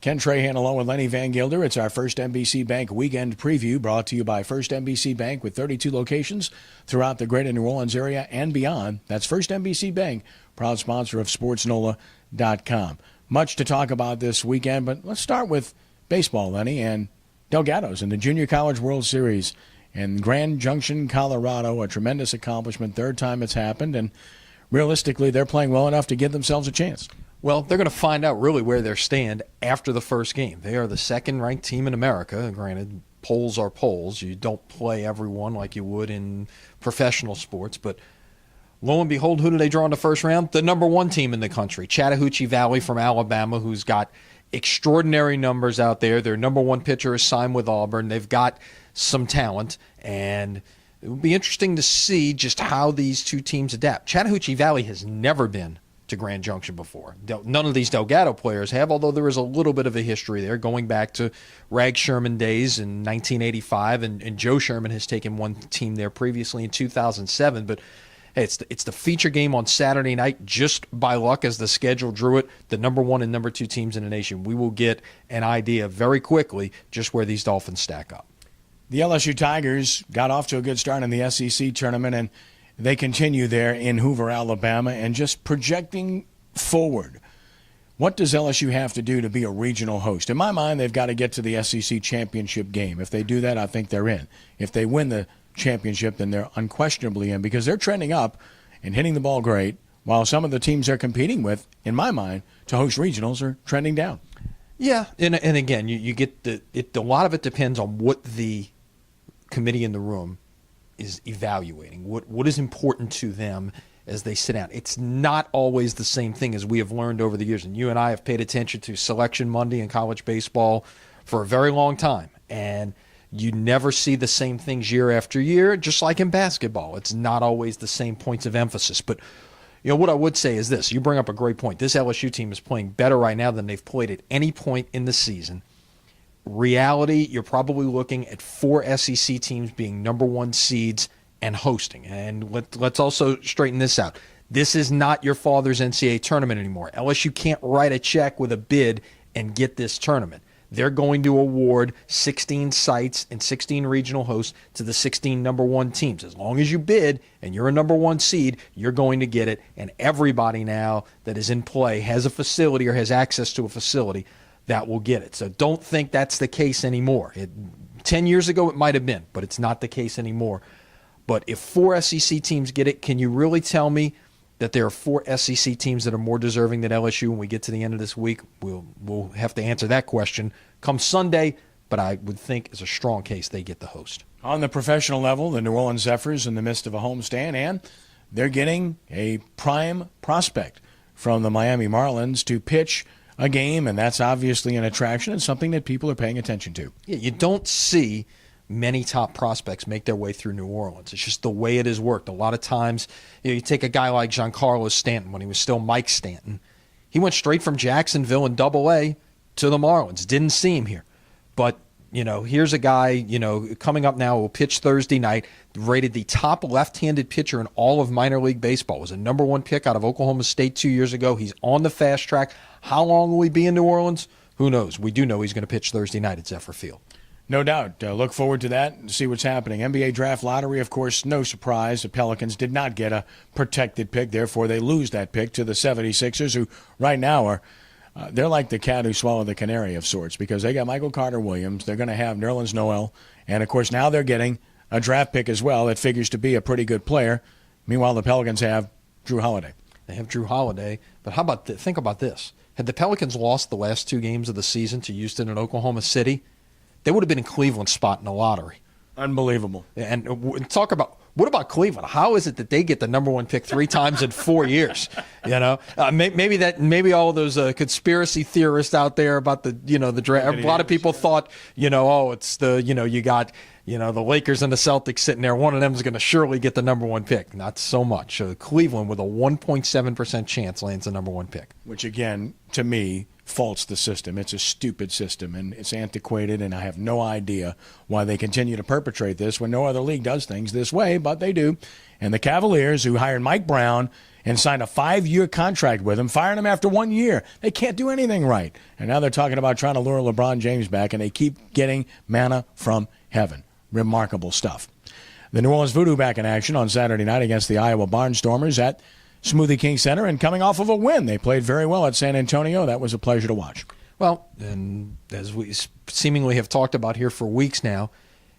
Ken Trahan along with Lenny Vangilder. It's our First NBC Bank Weekend Preview brought to you by First NBC Bank with 32 locations throughout the greater New Orleans area and beyond. That's First NBC Bank, proud sponsor of SportsNola.com. Much to talk about this weekend, but let's start with baseball, Lenny, and Delgado's in the Junior College World Series in Grand Junction, Colorado. A tremendous accomplishment, third time it's happened, and realistically, they're playing well enough to give themselves a chance. Well, they're going to find out really where they stand after the first game. They are the second-ranked team in America. Granted, polls are polls. You don't play everyone like you would in professional sports. But lo and behold, who do they draw in the first round? The number one team in the country, Chattahoochee Valley from Alabama, who's got extraordinary numbers out there. Their number one pitcher is signed with Auburn. They've got some talent, and it would be interesting to see just how these two teams adapt. Chattahoochee Valley has never been to Grand Junction before. None of these Delgado players have, although there is a little bit of a history there going back to Rag Sherman days in 1985, and Joe Sherman has taken one team there previously in 2007. But hey, it's the feature game on Saturday night, just by luck as the schedule drew it, the number one and number two teams in the nation. We will get an idea very quickly just where these Dolphins stack up. The LSU Tigers got off to a good start in the SEC tournament, and they continue there in Hoover, Alabama. And just projecting forward, what does LSU have to do to be a regional host? In my mind, they've got to get to the SEC championship game. If they do that, I think they're in. If they win the championship, then they're unquestionably in, because they're trending up and hitting the ball great, while some of the teams they're competing with, in my mind, to host regionals are trending down. Yeah, and again, you get a lot of it depends on what the committee in the room is evaluating, what is important to them as they sit down. It's not always the same thing, as we have learned over the years. And you and I have paid attention to Selection Monday in college baseball for a very long time. And you never see the same things year after year, just like in basketball. It's not always the same points of emphasis. But you know what I would say is this. You bring up a great point. This LSU team is playing better right now than they've played at any point in the season. Reality, you're probably looking at 4 SEC teams being number one seeds and hosting. And let's also straighten this out. This is not your father's NCAA tournament anymore. LSU can't write a check with a bid and get this tournament. They're going to award 16 sites and 16 regional hosts to the 16 number one teams. As long as you bid and you're a number one seed, you're going to get it. And everybody now that is in play has a facility or has access to a facility that will get it. So don't think that's the case anymore. 10 years ago it might have been, but it's not the case anymore. But if 4 SEC teams get it, can you really tell me that there are 4 SEC teams that are more deserving than LSU when we get to the end of this week? We'll have to answer that question come Sunday, but I would think it's a strong case they get the host. On the professional level, the New Orleans Zephyrs in the midst of a homestand, and they're getting a prime prospect from the Miami Marlins to pitch a game, and that's obviously an attraction and something that people are paying attention to. Yeah, you don't see many top prospects make their way through New Orleans. It's just the way it has worked. A lot of times, you take a guy like Giancarlo Stanton when he was still Mike Stanton. He went straight from Jacksonville in Double-A to the Marlins. Didn't see him here. But, here's a guy, coming up now, who will pitch Thursday night, rated the top left-handed pitcher in all of minor league baseball. Was a number one pick out of Oklahoma State 2 years ago. He's on the fast track. How long will he be in New Orleans? Who knows? We do know he's going to pitch Thursday night at Zephyr Field. No doubt. Look forward to that and see what's happening. NBA draft lottery, of course, no surprise. The Pelicans did not get a protected pick. Therefore, they lose that pick to the 76ers, who right now are they're like the cat who swallowed the canary of sorts, because they got Michael Carter-Williams. They're going to have Nerlens Noel. And, of course, now they're getting a draft pick as well that figures to be a pretty good player. Meanwhile, the Pelicans have Drew Holiday. They have Drew Holiday. But how about think about this. Had the Pelicans lost the last 2 games of the season to Houston and Oklahoma City, they would have been in Cleveland's spot in the lottery. Unbelievable. And talk about, what about Cleveland? How is it that they get the number one pick 3 times in 4 years? Maybe all of those conspiracy theorists out there about the draft. A lot of people thought, it's you got the Lakers and the Celtics sitting there. One of them is going to surely get the number one pick. Not so much. Cleveland with a 1.7% chance lands the number one pick. Which again, to me, faults the system. It's a stupid system, and it's antiquated, and I have no idea why they continue to perpetrate this when no other league does things this way, but they do. And the Cavaliers, who hired Mike Brown and signed a 5-year contract with him, fired him after 1 year. They can't do anything right. And now they're talking about trying to lure LeBron James back, and they keep getting manna from heaven. Remarkable stuff. The New Orleans Voodoo back in action on Saturday night against the Iowa Barnstormers at Smoothie King Center, and coming off of a win. They played very well at San Antonio. That was a pleasure to watch. Well, and as we seemingly have talked about here for weeks now,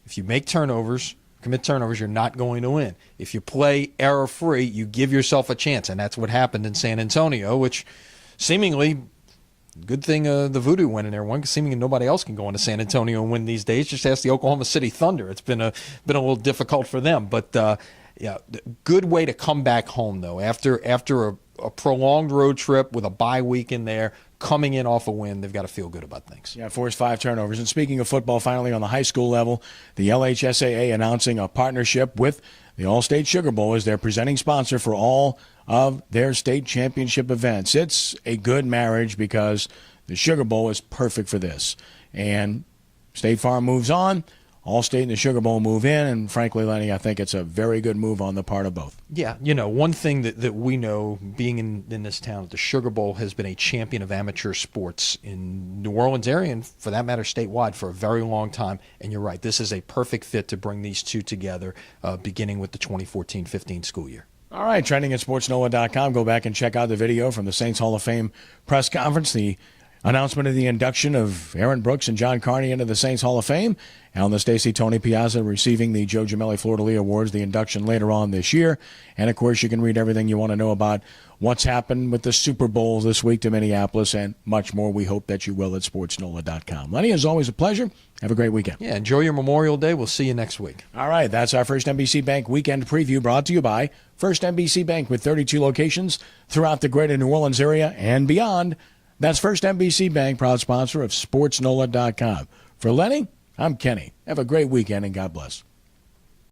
if you make turnovers, commit turnovers, you're not going to win. If you play error-free, you give yourself a chance, and that's what happened in San Antonio, which seemingly, good thing the Voodoo went in there won, because seemingly nobody else can go into San Antonio and win these days. Just ask the Oklahoma City Thunder. It's been a little difficult for them, but yeah, good way to come back home, though, after a prolonged road trip with a bye week in there, coming in off a win. They've got to feel good about things. Yeah, forced 5 turnovers. And speaking of football, finally on the high school level, the LHSAA announcing a partnership with the All-State Sugar Bowl as their presenting sponsor for all of their state championship events. It's a good marriage because the Sugar Bowl is perfect for this. And State Farm moves on. All-State and the Sugar Bowl move in, and frankly, Lenny, I think it's a very good move on the part of both. Yeah, one thing that we know, being in this town, the Sugar Bowl has been a champion of amateur sports in New Orleans area, and for that matter, statewide for a very long time. And you're right, this is a perfect fit to bring these two together, beginning with the 2014-15 school year. All right, trending at sportsnola.com. Go back and check out the video from the Saints Hall of Fame press conference, the announcement of the induction of Aaron Brooks and John Carney into the Saints Hall of Fame. Alan Stacey, Tony Piazza receiving the Joe Gemelli Fleur-de-Lis Awards, the induction later on this year. And, of course, you can read everything you want to know about what's happened with the Super Bowl this week to Minneapolis and much more. We hope that you will at sportsnola.com. Lenny, as always, a pleasure. Have a great weekend. Yeah, enjoy your Memorial Day. We'll see you next week. All right, that's our First NBC Bank Weekend Preview brought to you by First NBC Bank with 32 locations throughout the greater New Orleans area and beyond. That's First NBC Bank, proud sponsor of SportsNola.com. For Lenny, I'm Kenny. Have a great weekend and God bless.